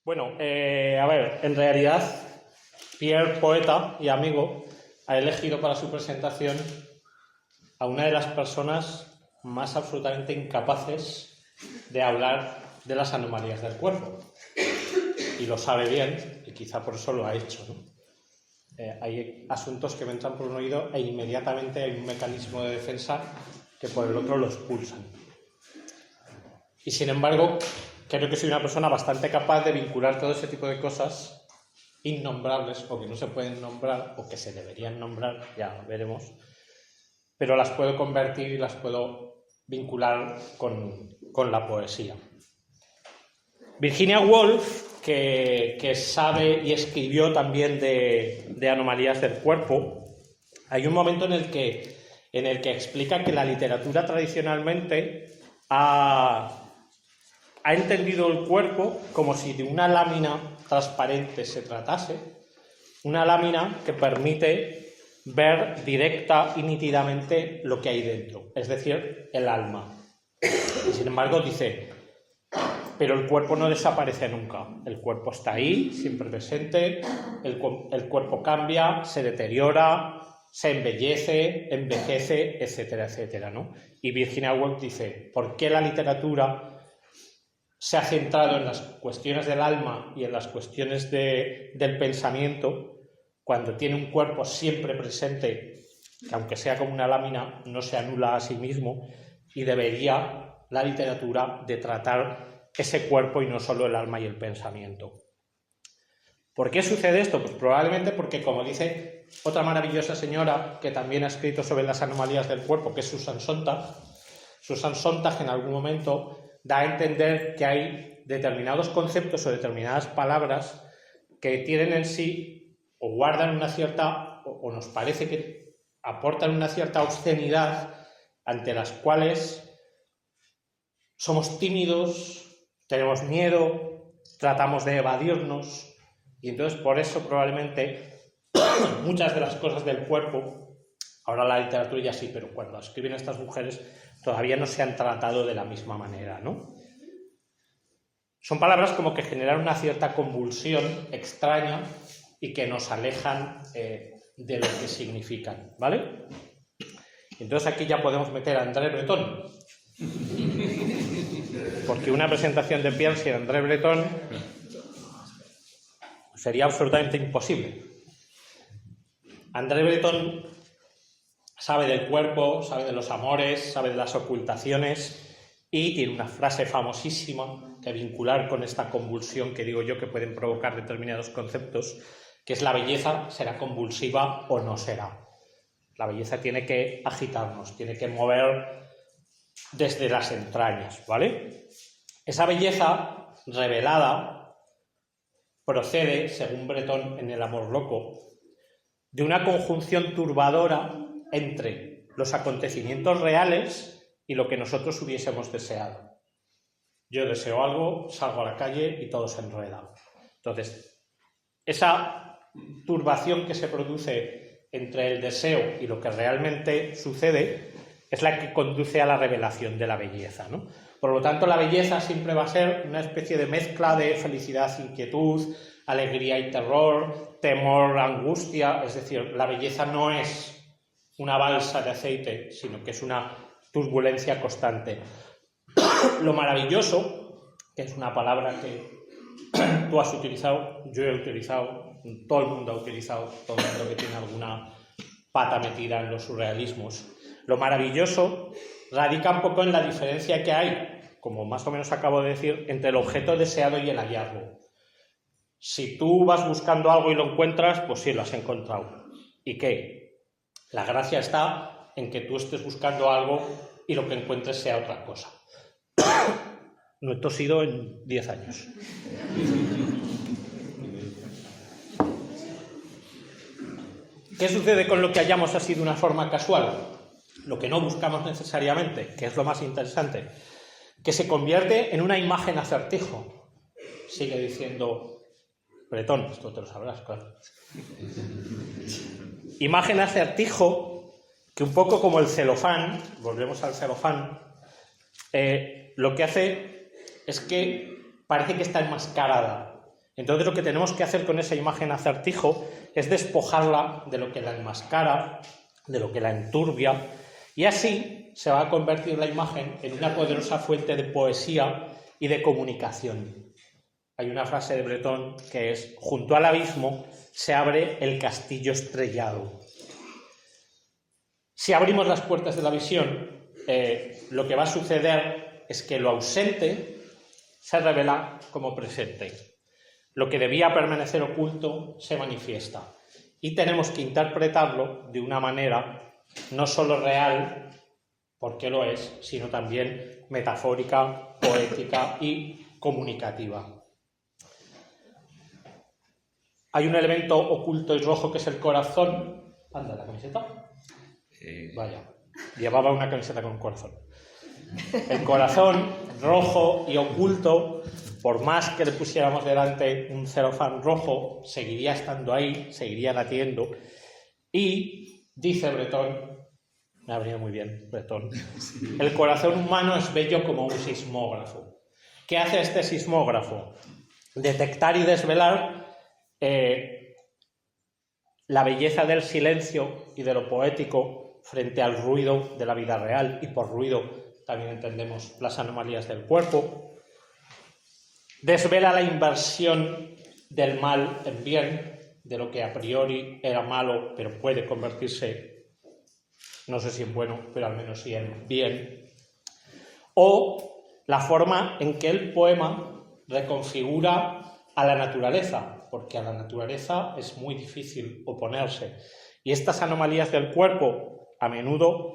Bueno, a ver, en realidad Pierre, poeta y amigo, ha elegido para su presentación a una de las personas más absolutamente incapaces de hablar de las anomalías del cuerpo. Y lo sabe bien, y quizá por eso lo ha hecho, ¿no? Hay asuntos que me entran por un oído e inmediatamente hay un mecanismo de defensa que por el otro los expulsan. Y sin embargo, creo que soy una persona bastante capaz de vincular todo ese tipo de cosas innombrables, o que no se pueden nombrar, o que se deberían nombrar, ya veremos, pero las puedo convertir y las puedo vincular con la poesía. Virginia Woolf, que sabe y escribió también de anomalías del cuerpo, hay un momento en el que explica que la literatura tradicionalmente ha entendido el cuerpo como si de una lámina transparente se tratase, una lámina que permite ver directa y nítidamente lo que hay dentro, es decir, el alma. Y sin embargo dice, pero el cuerpo no desaparece nunca, el cuerpo está ahí, siempre presente, el cuerpo cambia, se deteriora, se embellece, envejece, etcétera, etcétera, ¿no? Y Virginia Woolf dice, ¿por qué la literatura se ha centrado en las cuestiones del alma y en las cuestiones del pensamiento, cuando tiene un cuerpo siempre presente, que aunque sea como una lámina, no se anula a sí mismo, y debería la literatura de tratar ese cuerpo y no solo el alma y el pensamiento? ¿Por qué sucede esto? Pues probablemente porque, como dice otra maravillosa señora que también ha escrito sobre las anomalías del cuerpo, que es Susan Sontag en algún momento da a entender que hay determinados conceptos o determinadas palabras que tienen en sí o guardan una cierta, o nos parece que aportan una cierta obscenidad, ante las cuales somos tímidos, tenemos miedo, tratamos de evadirnos, y entonces por eso probablemente muchas de las cosas del cuerpo, ahora la literatura ya sí, pero cuando escriben estas mujeres todavía no se han tratado de la misma manera, ¿no? Son palabras como que generan una cierta convulsión extraña y que nos alejan de lo que significan, ¿vale? Entonces aquí ya podemos meter a André Breton, porque una presentación de Pierre sin André Breton sería absolutamente imposible. André Breton sabe del cuerpo, sabe de los amores, sabe de las ocultaciones y tiene una frase famosísima que vincular con esta convulsión que digo yo que pueden provocar determinados conceptos, que es la belleza será convulsiva o no será. La belleza tiene que agitarnos, tiene que mover desde las entrañas, ¿vale? Esa belleza revelada procede, según Breton en El amor loco, de una conjunción turbadora entre los acontecimientos reales y lo que nosotros hubiésemos deseado. Yo deseo algo, salgo a la calle y todo se enreda. Entonces, esa turbación que se produce entre el deseo y lo que realmente sucede es la que conduce a la revelación de la belleza, ¿no? Por lo tanto, la belleza siempre va a ser una especie de mezcla de felicidad, inquietud, alegría y terror, temor, angustia. Es decir, la belleza no es una balsa de aceite, sino que es una turbulencia constante. Lo maravilloso, que es una palabra que tú has utilizado, yo he utilizado, todo el mundo ha utilizado, todo el mundo que tiene alguna pata metida en los surrealismos, lo maravilloso radica un poco en la diferencia que hay, como más o menos acabo de decir, entre el objeto deseado y el hallazgo. Si tú vas buscando algo y lo encuentras, pues sí, lo has encontrado. ¿Y qué? La gracia está en que tú estés buscando algo y lo que encuentres sea otra cosa. No he tosido en 10 años. ¿Qué sucede con lo que hallamos así de una forma casual? Lo que no buscamos necesariamente, que es lo más interesante, que se convierte en una imagen acertijo. Sigue diciendo Breton, esto te lo sabrás, claro. Imagen acertijo que un poco como el celofán, volvemos al celofán, lo que hace es que parece que está enmascarada. Entonces lo que tenemos que hacer con esa imagen acertijo es despojarla de lo que la enmascara, de lo que la enturbia, y así se va a convertir la imagen en una poderosa fuente de poesía y de comunicación. Hay una frase de Breton que es: junto al abismo se abre el castillo estrellado. Si abrimos las puertas de la visión, lo que va a suceder es que lo ausente se revela como presente. Lo que debía permanecer oculto se manifiesta. Y tenemos que interpretarlo de una manera no solo real, porque lo es, sino también metafórica, poética y comunicativa. Hay un elemento oculto y rojo que es el corazón. Anda, la camiseta. Vaya, llevaba una camiseta con corazón. El corazón rojo y oculto, por más que le pusiéramos delante un celofán rojo, seguiría estando ahí, seguiría latiendo. Y, dice Breton, me ha venido muy bien Breton, el corazón humano es bello como un sismógrafo. ¿Qué hace este sismógrafo? Detectar y desvelar la belleza del silencio y de lo poético frente al ruido de la vida real, y por ruido también entendemos las anomalías del cuerpo. Desvela la inversión del mal en bien, de lo que a priori era malo, pero puede convertirse, no sé si en bueno, pero al menos sí en bien. O la forma en que el poema reconfigura a la naturaleza, porque a la naturaleza es muy difícil oponerse. Y estas anomalías del cuerpo a menudo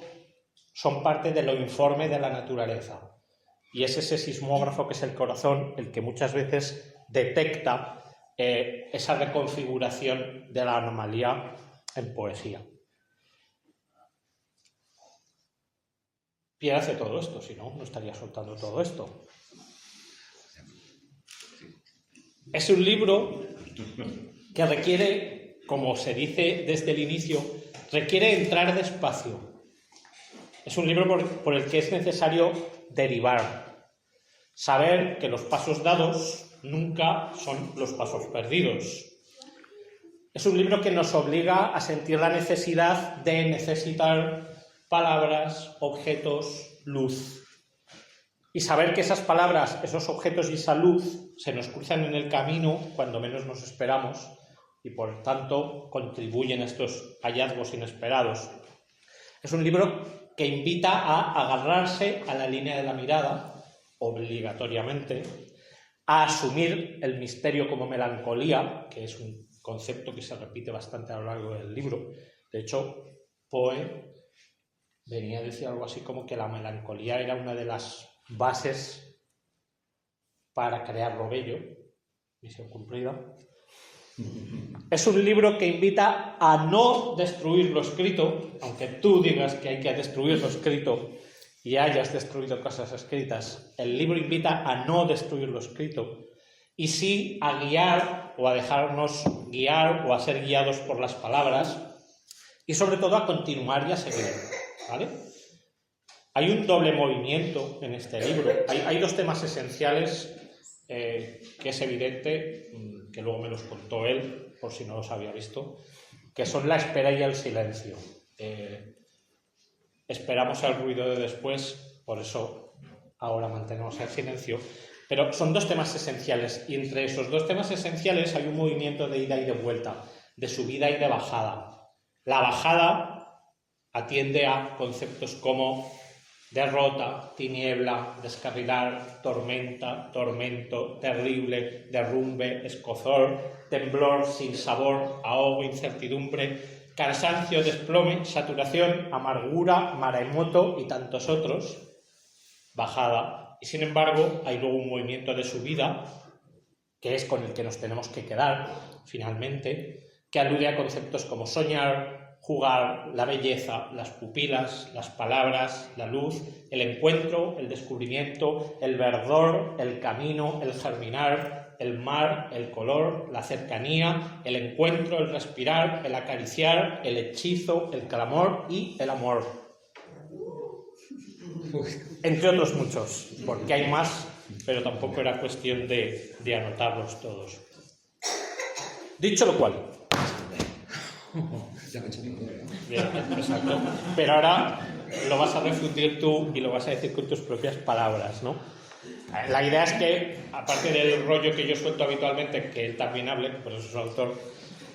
son parte de lo informe de la naturaleza. Y es ese sismógrafo que es el corazón el que muchas veces detecta esa reconfiguración de la anomalía en poesía. Pierre hace todo esto, si no, no estaría soltando todo esto. Es un libro que requiere, como se dice desde el inicio, requiere entrar despacio. Es un libro por el que es necesario derivar, saber que los pasos dados nunca son los pasos perdidos. Es un libro que nos obliga a sentir la necesidad de necesitar palabras, objetos, luz. Y saber que esas palabras, esos objetos y esa luz se nos cruzan en el camino cuando menos nos esperamos y por tanto contribuyen a estos hallazgos inesperados. Es un libro que invita a agarrarse a la línea de la mirada, obligatoriamente, a asumir el misterio como melancolía, que es un concepto que se repite bastante a lo largo del libro. De hecho, Poe venía a decir algo así como que la melancolía era una de las bases para crear lo bello. Misión cumplida. Es un libro que invita a no destruir lo escrito, aunque tú digas que hay que destruir lo escrito y hayas destruido cosas escritas. El libro invita a no destruir lo escrito y sí a guiar o a dejarnos guiar o a ser guiados por las palabras y sobre todo a continuar y a seguir, ¿vale? Hay un doble movimiento en este libro. Hay dos temas esenciales que es evidente, que luego me los contó él, por si no los había visto, que son la espera y el silencio. Esperamos el ruido de después, por eso ahora mantenemos el silencio, pero son dos temas esenciales, y entre esos dos temas esenciales hay un movimiento de ida y de vuelta, de subida y de bajada. La bajada atiende a conceptos como derrota, tiniebla, descarrilar, tormenta, tormento, terrible, derrumbe, escozor, temblor, sinsabor, ahogo, incertidumbre, cansancio, desplome, saturación, amargura, maremoto y tantos otros. Bajada. Y sin embargo, hay luego un movimiento de subida, que es con el que nos tenemos que quedar, finalmente, que alude a conceptos como soñar, jugar, la belleza, las pupilas, las palabras, la luz, el encuentro, el descubrimiento, el verdor, el camino, el germinar, el mar, el color, la cercanía, el encuentro, el respirar, el acariciar, el hechizo, el clamor y el amor. Entre otros muchos, porque hay más, pero tampoco era cuestión de anotarlos todos. Dicho lo cual. Ya me he hecho mi idea, ¿no? Bien, exacto. Pero ahora lo vas a refutar tú y lo vas a decir con tus propias palabras, ¿no? La idea es que, aparte del rollo que yo suelto habitualmente, que él también hable, por eso es autor,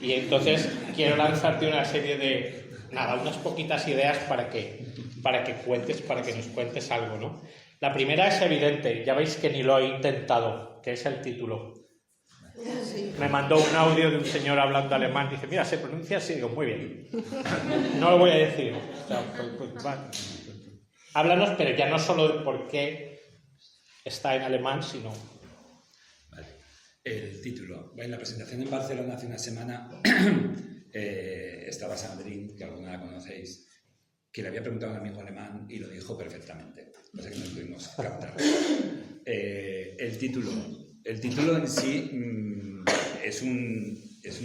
y entonces quiero lanzarte una serie de, unas poquitas ideas para que nos cuentes algo, ¿no? La primera es evidente, ya veis que ni lo he intentado, que es el título. Sí. Me mandó un audio de un señor hablando alemán, dice, mira, se pronuncia así, digo, muy bien. No lo voy a decir. O sea, vale. Háblanos, pero ya no solo de por qué está en alemán, sino... Vale. El título. En la presentación en Barcelona hace una semana estaba Sandrine, que alguna la conocéis, que le había preguntado a un amigo alemán y lo dijo perfectamente. O sea que no pudimos captar. El título en sí es un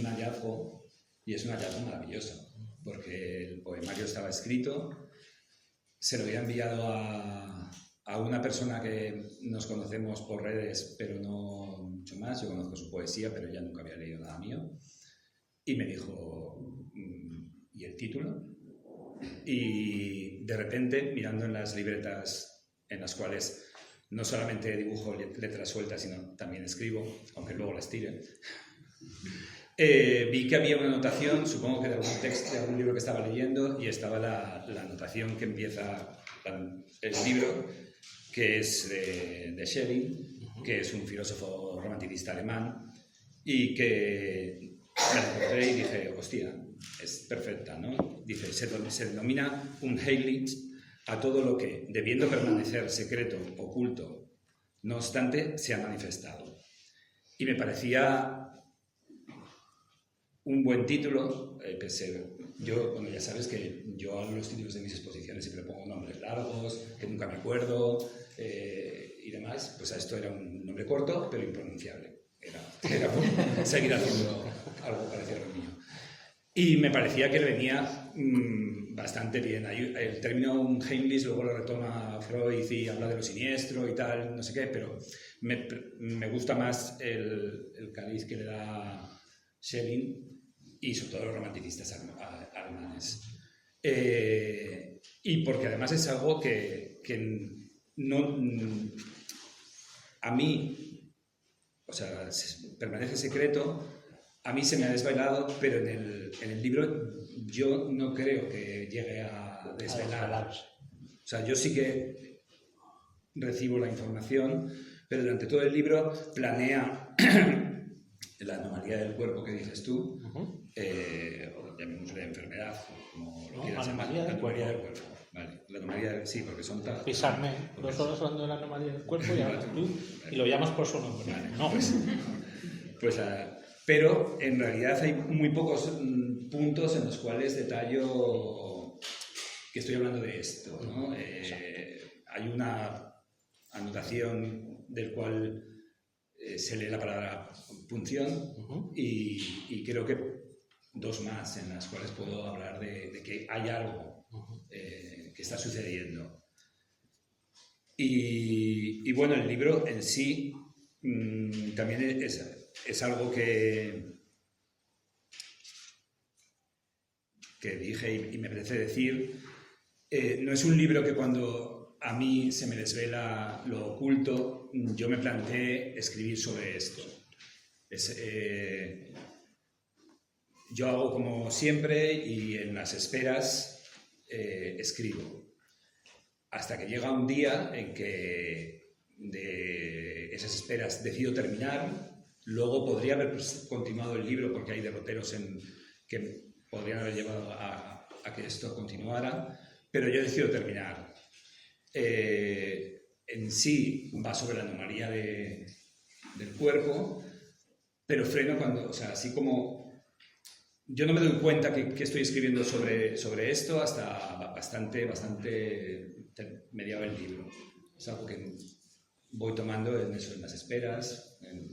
hallazgo, y es un hallazgo maravilloso, porque el poemario estaba escrito, se lo había enviado a una persona que nos conocemos por redes, pero no mucho más. Yo conozco su poesía, pero ella nunca había leído nada mío. Y me dijo, ¿y el título? Y de repente, mirando en las libretas en las cuales no solamente dibujo letras sueltas, sino también escribo, aunque luego las tire, vi que había una anotación, supongo que de algún texto, de algún libro que estaba leyendo, y estaba la anotación que empieza el libro, que es de Schelling, que es un filósofo romanticista alemán, y que me la encontré y dije, hostia, es perfecta, ¿no? Dice, se denomina un Heilig a todo lo que, debiendo permanecer secreto, oculto, no obstante, se ha manifestado. Y me parecía un buen título, bueno, ya sabes que yo a los títulos de mis exposiciones siempre pongo nombres largos, que nunca me acuerdo, y demás. Pues a esto era un nombre corto, pero impronunciable. Era por seguir haciendo algo parecido a lo mío. Y me parecía que le venía bastante bien. El término Heimlich luego lo retoma Freud y habla de lo siniestro y tal, no sé qué, pero me gusta más el cariz que le da Schelling y sobre todo los romanticistas alemanes. Y porque además es algo que no, a mí, o sea, permanece secreto. A mí se me ha desvelado, pero en el libro yo no creo que llegue a desvelar. O sea, yo sí que recibo la información, pero durante todo el libro planea la anomalía del cuerpo que dices tú, o llamémosle enfermedad, como lo quieras llamar. La anomalía del cuerpo. Vale, la anomalía sí, porque son tan... Pisarme 2 horas hablando de la anomalía del cuerpo y ahora tú y lo llamas por su nombre. Vale, no, pues pero en realidad hay muy pocos puntos en los cuales detallo que estoy hablando de esto, ¿no? Hay una anotación del cual se lee la palabra punción y creo que 2 más en las cuales puedo hablar de que hay algo que está sucediendo. Y bueno, el libro en sí también es algo que dije y me parece decir. No es un libro que cuando a mí se me desvela lo oculto, yo me planteé escribir sobre esto. Yo hago como siempre y en las esperas escribo. Hasta que llega un día en que de esas esperas decido terminar. Luego podría haber continuado el libro porque hay derroteros que podrían haber llevado a que esto continuara, pero yo decido terminar. En sí va sobre la anomalía del cuerpo, pero freno cuando, o sea, así como yo no me doy cuenta que estoy escribiendo sobre esto hasta bastante mediado el libro. Es algo que voy tomando en las esperas, en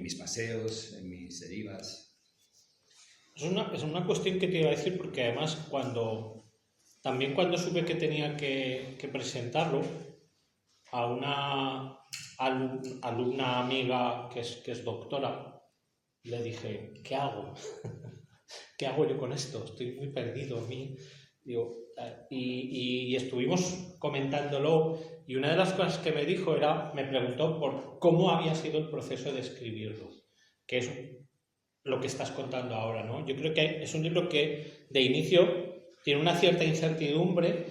mis paseos, en mis derivas. Es una cuestión que te iba a decir porque además cuando supe que tenía que presentarlo a una alumna amiga que es doctora, le dije, ¿qué hago? ¿Qué hago yo con esto? Estoy muy perdido a mí. Digo, y estuvimos comentándolo, y una de las cosas que me dijo me preguntó por cómo había sido el proceso de escribirlo, que es lo que estás contando ahora, ¿no? Yo creo que es un libro que de inicio tiene una cierta incertidumbre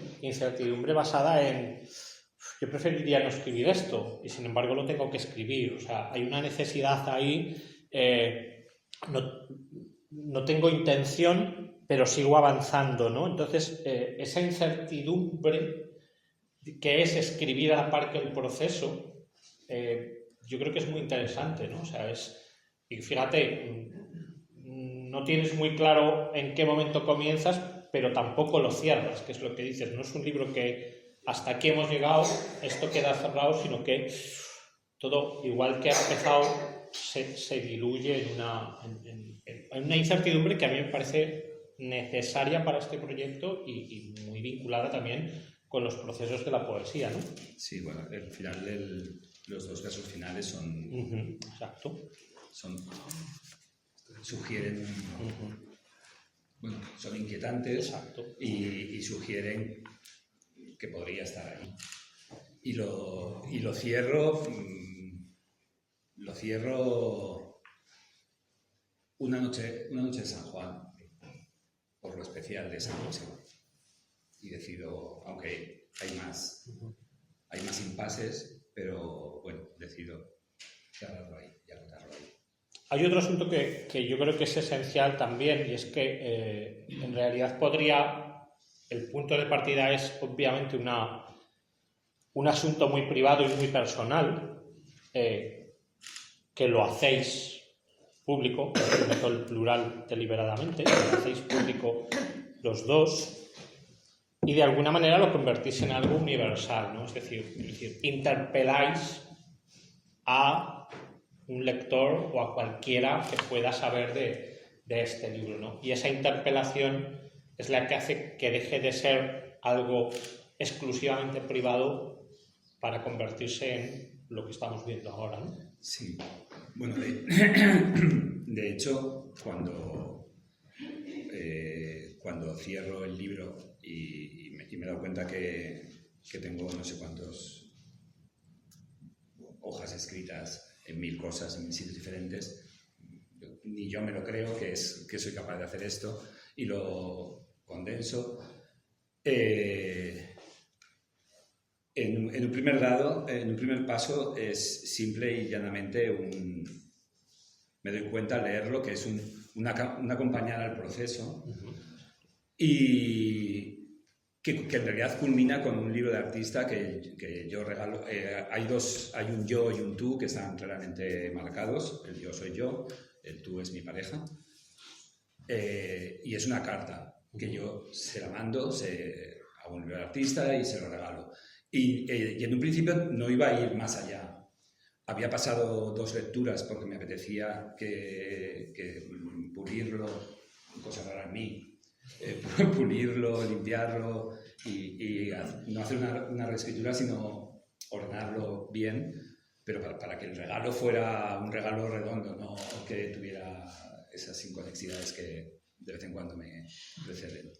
basada en, yo preferiría no escribir esto, y sin embargo lo tengo que escribir. O sea, hay una necesidad ahí, no tengo intención, pero sigo avanzando, ¿no? Entonces, esa incertidumbre que es escribir a la par que el proceso, yo creo que es muy interesante, ¿no? O sea, y fíjate, no tienes muy claro en qué momento comienzas, pero tampoco lo cierras, que es lo que dices. No es un libro que hasta aquí hemos llegado, esto queda cerrado, sino que todo, igual que ha empezado, se diluye en una incertidumbre que a mí me parece necesaria para este proyecto y muy vinculada también con los procesos de la poesía, ¿no? Sí, bueno, el final los dos versos finales son... Exacto. Sugieren... Bueno, son inquietantes. Exacto. Y sugieren que podría estar ahí. Y lo cierro... Lo cierro una noche de San Juan, por lo especial de San José. Y decido, aunque hay más impases, pero bueno, decido cerrarlo ahí y agotarlo ahí. Hay otro asunto que yo creo que es esencial también, y es que en realidad el punto de partida es obviamente un asunto muy privado y muy personal, que lo hacéis público, meto el plural deliberadamente, lo hacéis público los dos, y de alguna manera lo convertís en algo universal, ¿no? Es decir, interpeláis a un lector o a cualquiera que pueda saber de este libro, ¿no? Y esa interpelación es la que hace que deje de ser algo exclusivamente privado para convertirse en lo que estamos viendo ahora, ¿no? Sí. Bueno, de hecho, cuando cierro el libro y me he dado cuenta que tengo no sé cuántas hojas escritas en 1000 cosas, en 1000 sitios diferentes, ni yo me lo creo que soy capaz de hacer esto, y lo condenso. En un primer paso es simple y llanamente me doy cuenta al leerlo que es una acompañada al proceso, y que en realidad culmina con un libro de artista que yo regalo. Hay un yo y un tú que están claramente marcados. El yo soy yo, el tú es mi pareja, y es una carta que yo se la mando a un libro de artista y se lo regalo. Y en un principio no iba a ir más allá. Había pasado 2 lecturas porque me apetecía que pulirlo, cosa rara en mí, pulirlo, limpiarlo y no hacer una reescritura, sino ordenarlo bien, pero para que el regalo fuera un regalo redondo, no que tuviera esas inconexidades que de vez en cuando me preceden.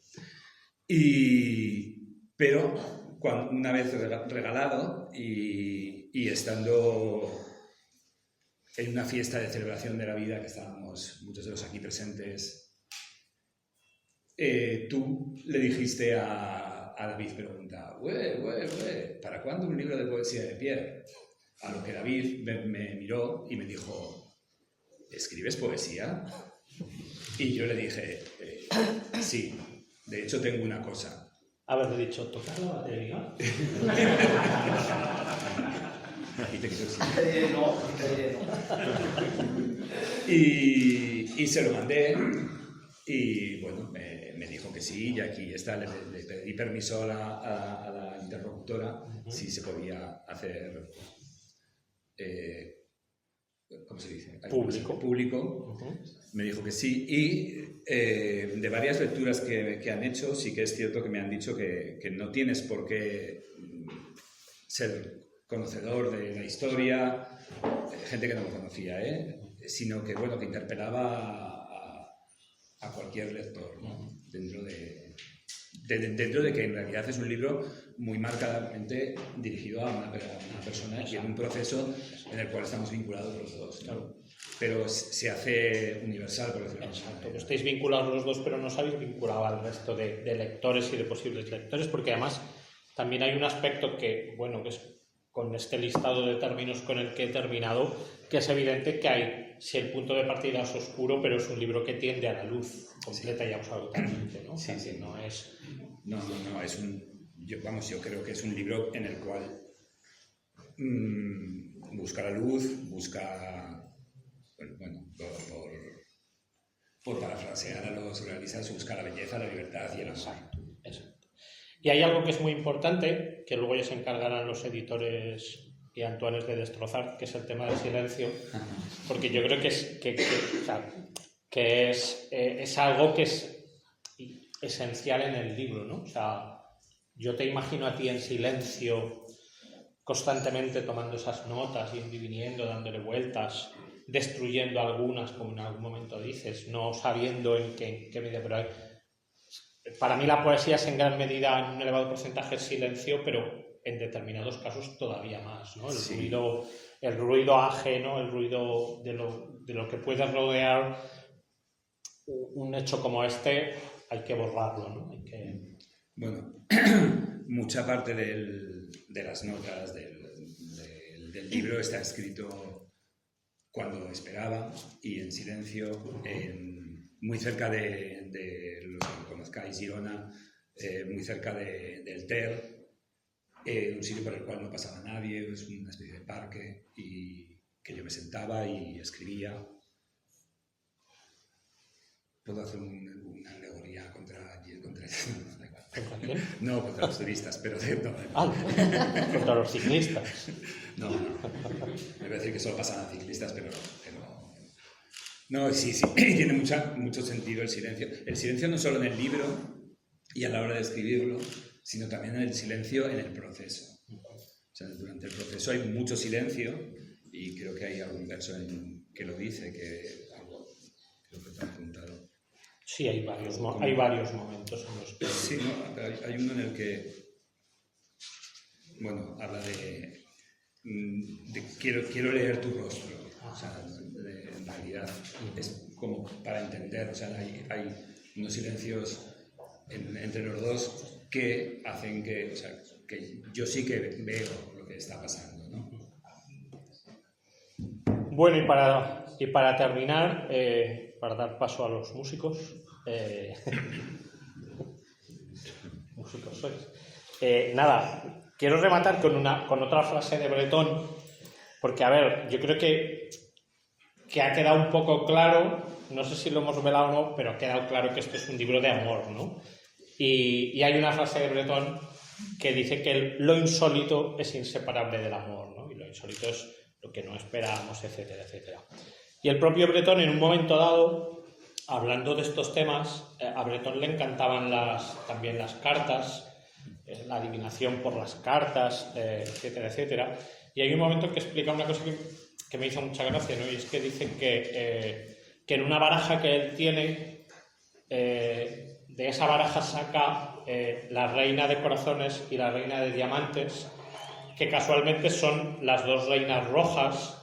Pero una vez regalado y estando en una fiesta de celebración de la vida, que estábamos muchos de los aquí presentes, tú le dijiste a David, pregunta, ¿para cuándo un libro de poesía de Pierre? A lo que David me miró y me dijo, ¿escribes poesía? Y yo le dije, sí, de hecho tengo una cosa. Haberle dicho, ¿tocar la batería? Y te quito No. Y se lo mandé y bueno, me dijo que sí, y aquí está. Le pedí permiso a la interlocutora si se podía hacer, ¿cómo se dice? Público. Me dijo que sí, y de varias lecturas que han hecho, sí que es cierto que me han dicho que no tienes por qué ser conocedor de la historia, gente que no lo conocía, sino que, bueno, que interpelaba a cualquier lector, ¿no? Dentro de que en realidad es un libro muy marcadamente dirigido a una persona y en un proceso en el cual estamos vinculados los dos, ¿no? Claro. Pero se hace universal, por decirlo así. Exacto, que estáis vinculados los dos, pero no os habéis vinculado al resto de lectores y de posibles lectores, porque además también hay un aspecto que, bueno, que es con este listado de términos con el que he terminado, que es evidente que hay, si el punto de partida es oscuro, pero es un libro que tiende a la luz completa y absolutamente, ¿no? Sí, sí. No es... No, es yo creo que es un libro en el cual busca la luz, busca, bueno, por parafrasear a los surrealistas, busca la belleza, la libertad y el amor. Exacto. Y hay algo que es muy importante, que luego ya se encargarán los editores y Antoine de destrozar, que es el tema del silencio, porque yo creo que es algo que es esencial en el libro, ¿no? O sea, yo te imagino a ti en silencio, constantemente tomando esas notas, y viniendo, dándole vueltas, destruyendo algunas, como en algún momento dices, no sabiendo en qué medida, pero para mí la poesía es en gran medida, en un elevado porcentaje, silencio, pero en determinados casos todavía más, ¿no? El ruido ajeno, el ruido de lo que puede rodear un hecho como este, hay que borrarlo, ¿no? Bueno, mucha parte de las notas del libro está escrito cuando esperaba y en silencio, muy cerca de los que conozcáis Girona, muy cerca del Ter, un sitio por el cual no pasaba nadie, es una especie de parque, y que yo me sentaba y escribía. Puedo hacer una alegoría contra no, contra los turistas, pero contra los ciclistas. No. Me voy a decir que solo pasan a ciclistas, pero no, sí, tiene mucho sentido el silencio. El silencio no solo en el libro y a la hora de escribirlo, sino también el silencio en el proceso. O sea, durante el proceso hay mucho silencio y creo que hay algún verso que lo dice, que algo creo que está apuntado. Sí, hay varios momentos en los que... Sí, no, hay uno en el que, bueno, habla de quiero leer tu rostro. O sea, en realidad es como para entender, o sea, hay unos silencios entre los dos que hacen que yo sí que veo lo que está pasando, ¿no? Bueno, y para terminar, para dar paso a los músicos, músicos sois, nada, quiero rematar con otra frase de Breton, porque, a ver, yo creo que ha quedado un poco claro, no sé si lo hemos velado o no, pero ha quedado claro que esto es un libro de amor, ¿no? Y hay una frase de Breton que dice que lo insólito es inseparable del amor, ¿no? Y lo insólito es lo que no esperábamos, etcétera, etcétera. Y el propio Breton, en un momento dado, hablando de estos temas, a Breton le encantaban también las cartas, la adivinación por las cartas, etcétera, etcétera. Y hay un momento que explica una cosa que me hizo mucha gracia, ¿no? Y es que dice que en una baraja que él tiene, de esa baraja saca la reina de corazones y la reina de diamantes, que casualmente son las dos reinas rojas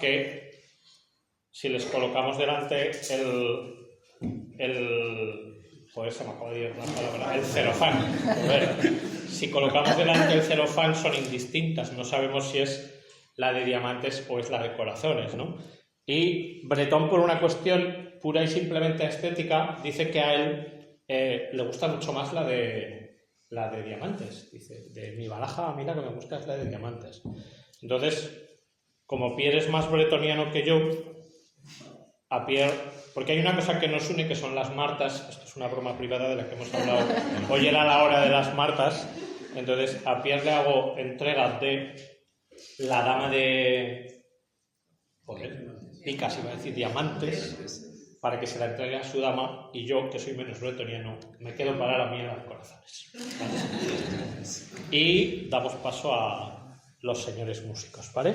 que, si les colocamos delante joder, se me acaba de ir la palabra, el celofán. Joder, si colocamos delante el celofán son indistintas, no sabemos si es la de diamantes o es la de corazones, ¿no? Y Breton, por una cuestión pura y simplemente estética, dice que a él le gusta mucho más la de diamantes. Dice, de mi baraja a mí la que me gusta es la de diamantes. Entonces, como Pierre es más bretoniano que yo, a Pierre, porque hay una cosa que nos une, que son las martas. Esto es una broma privada de la que hemos hablado. Hoy era la hora de las martas. Entonces, a Pierre le hago entregas de la dama de... Joder, picas, iba a decir diamantes, para que se la entregue a su dama, y yo, que soy menos bretoniano, me quedo para la mía de corazones. ¿Vale? Y damos paso a los señores músicos, ¿vale?